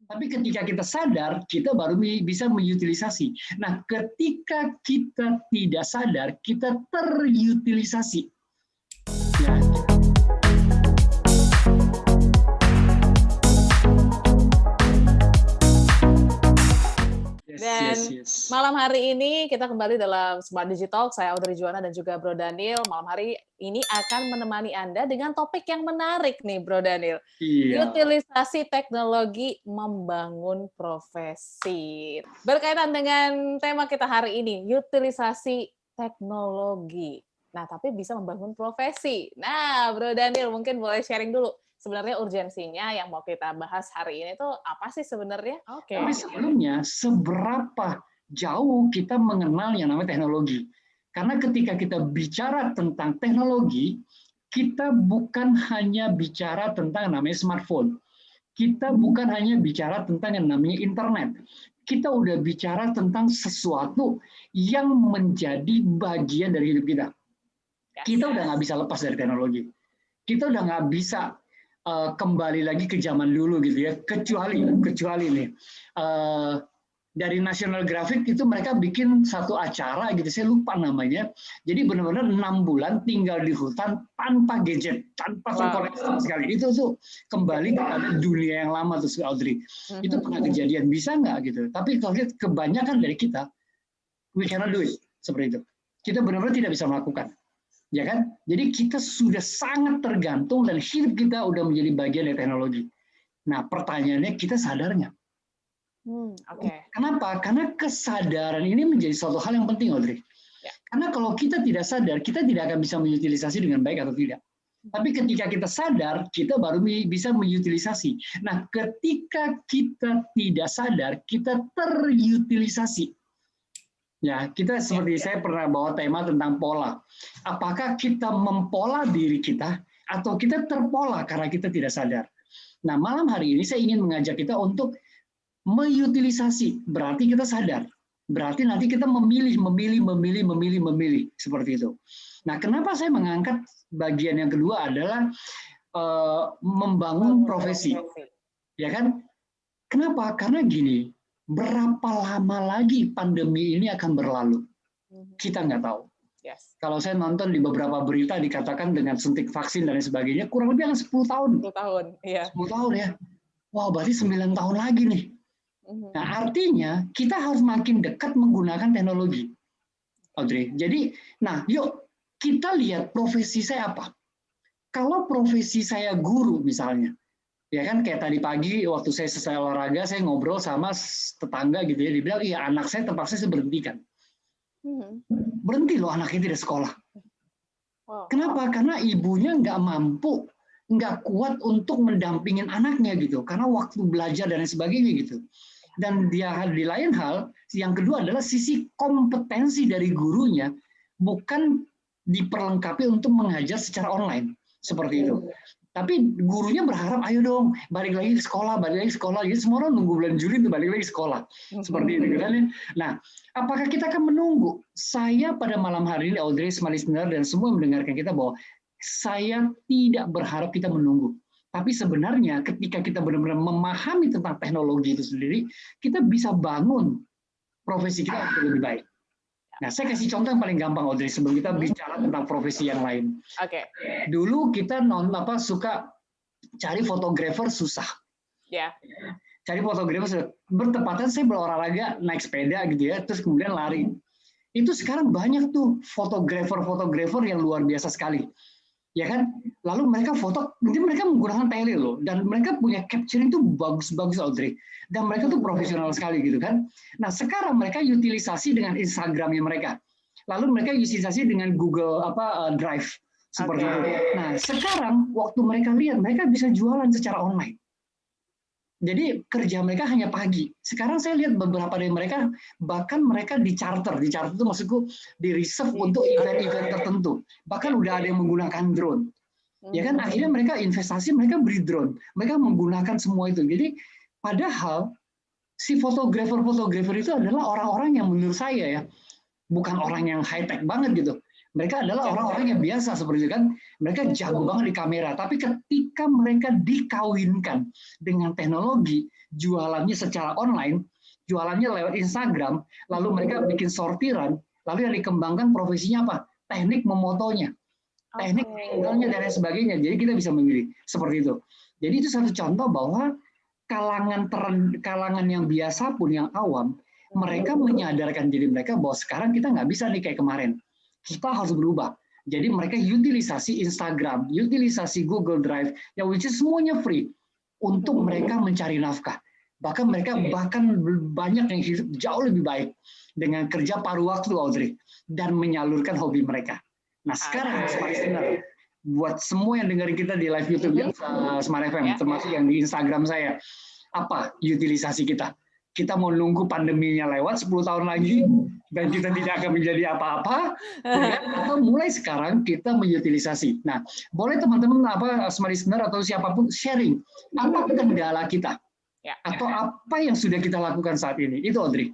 Tapi ketika kita sadar, kita baru bisa mengutilisasi. Nah, ketika kita tidak sadar, kita terutilisasi. Ya. Dan malam hari ini kita kembali dalam Smart Digital. Saya Audrey Juwana dan juga Bro Daniel. Malam hari ini akan menemani Anda dengan topik yang menarik nih, Bro Daniel. Iya. Utilisasi teknologi membangun profesi. Berkaitan dengan tema kita hari ini, utilisasi teknologi. Nah, tapi bisa membangun profesi. Nah, Bro Daniel mungkin boleh sharing dulu. Sebenarnya urgensinya yang mau kita bahas hari ini tuh apa sih sebenarnya? Oke. Tapi sebelumnya, seberapa jauh kita mengenal yang namanya teknologi? Karena ketika kita bicara tentang teknologi, kita bukan hanya bicara tentang yang namanya smartphone. Kita bukan hanya bicara tentang yang namanya internet. Kita udah bicara tentang sesuatu yang menjadi bagian dari hidup kita. Kita udah nggak bisa lepas dari teknologi. Kita udah nggak bisa kembali lagi ke zaman dulu gitu ya, kecuali nih dari National Graphic itu mereka bikin satu acara gitu, saya lupa namanya, jadi benar-benar 6 bulan tinggal di hutan tanpa gadget, tanpa terkoneksi sama sekali. Itu tuh kembali ke dunia yang lama tuh, Audrey. Itu pernah kejadian, bisa nggak gitu? Tapi kalau lihat kebanyakan dari kita, we cannot do it seperti itu. Kita benar-benar tidak bisa melakukan. Ya kan? Jadi kita sudah sangat tergantung dan hidup kita udah menjadi bagian dari teknologi. Nah, pertanyaannya kita sadarnya. Kenapa? Karena kesadaran ini menjadi suatu hal yang penting, Audrey. Ya. Karena kalau kita tidak sadar, kita tidak akan bisa mengutilisasi dengan baik atau tidak. Tapi ketika kita sadar, kita baru bisa mengutilisasi. Nah, ketika kita tidak sadar, kita terutilisasi. Ya, kita seperti saya pernah bawa tema tentang pola. Apakah kita mempola diri kita atau kita terpola karena kita tidak sadar? Nah, malam hari ini saya ingin mengajak kita untuk mengutilisasi. Berarti kita sadar. Berarti nanti kita memilih seperti itu. Nah, kenapa saya mengangkat bagian yang kedua adalah membangun profesi. Ya kan? Kenapa? Karena gini. Berapa lama lagi pandemi ini akan berlalu? Kita nggak tahu. Yes. Kalau saya nonton di beberapa berita dikatakan dengan suntik vaksin dan sebagainya, kurang lebih 10 tahun. 10 tahun, iya. 10 tahun ya. Wow, berarti 9 tahun lagi nih. Nah, artinya kita harus makin dekat menggunakan teknologi. Audrey. Jadi, nah yuk kita lihat profesi saya apa. Kalau profesi saya guru misalnya, ya kan kayak tadi pagi waktu saya selesai olahraga saya ngobrol sama tetangga gitu ya, dibilang iya anak saya terpaksa saya berhentikan. Berhenti loh anaknya tidak sekolah. Kenapa? Karena ibunya nggak mampu, nggak kuat untuk mendampingin anaknya gitu, karena waktu belajar dan sebagainya gitu. Dan di lain hal, yang kedua adalah sisi kompetensi dari gurunya bukan diperlengkapi untuk mengajar secara online seperti itu. Tapi gurunya berharap, ayo dong, balik lagi ke sekolah. Jadi semua orang nunggu bulan Juli itu balik lagi ke sekolah. Seperti itu kan. Nah, apakah kita akan menunggu? Saya pada malam hari ini, Audrey, semua listener, dan semua yang mendengarkan kita bahwa saya tidak berharap kita menunggu. Tapi sebenarnya ketika kita benar-benar memahami tentang teknologi itu sendiri, kita bisa bangun profesi kita untuk lebih baik. Nah, saya kasih contoh yang paling gampang, Audrey, sebelum kita bicara tentang profesi yang lain. Dulu kita suka cari fotografer susah. Cari fotografer bertepatan saya berolahraga, naik sepeda gitu ya, terus kemudian lari. Itu sekarang banyak tuh fotografer yang luar biasa sekali. Ya kan? Lalu mereka foto, mungkin mereka menggunakan tele loh, dan mereka punya capturing itu bagus-bagus, Audrey. Dan mereka tuh profesional sekali gitu kan. Nah, sekarang mereka utilisasi dengan Instagramnya mereka. Lalu mereka utilisasi dengan Google Drive seperti itu. Nah, sekarang waktu mereka lihat mereka bisa jualan secara online. Jadi kerja mereka hanya pagi. Sekarang saya lihat beberapa dari mereka bahkan mereka di charter itu maksudku di reserve untuk event-event tertentu. Bahkan udah ada yang menggunakan drone. Ya kan akhirnya mereka investasi, mereka beli drone, mereka menggunakan semua itu. Jadi padahal si fotografer itu adalah orang-orang yang menurut saya ya bukan orang yang high tech banget gitu. Mereka adalah orang-orang yang biasa seperti itu kan, mereka jago banget di kamera, tapi ketika mereka dikawinkan dengan teknologi, jualannya secara online, jualannya lewat Instagram, lalu mereka bikin sortiran, lalu yang dikembangkan profesinya apa? Teknik memotonya, teknik angle-nya dan lain sebagainya. Jadi kita bisa memilih seperti itu. Jadi itu satu contoh bahwa kalangan yang biasa pun, yang awam, mereka menyadarkan diri mereka bahwa sekarang kita nggak bisa nih kayak kemarin. Kita harus berubah. Jadi mereka utilisasi Instagram, utilisasi Google Drive, yang which is semuanya free untuk mereka mencari nafkah. Bahkan mereka banyak yang hidup jauh lebih baik dengan kerja paruh waktu, Audrey, dan menyalurkan hobi mereka. Nah sekarang, Smart Listener, buat semua yang dengerin kita di live YouTube Smart FM, termasuk yang di Instagram saya, apa utilisasi kita? Kita mau nunggu pandeminya lewat 10 tahun lagi dan kita tidak akan menjadi apa-apa, atau mulai sekarang kita mengutilisasi. Nah, boleh teman-teman Smart Listener atau siapapun sharing apa kendala kita atau apa yang sudah kita lakukan saat ini. Itu Audrey.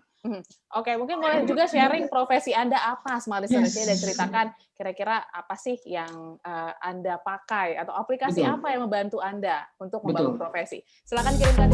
Oke, mungkin boleh juga sharing profesi Anda apa, Smart Listener, dan ceritakan kira-kira apa sih yang Anda pakai atau aplikasi apa yang membantu Anda untuk membangun profesi. Silakan kirimkan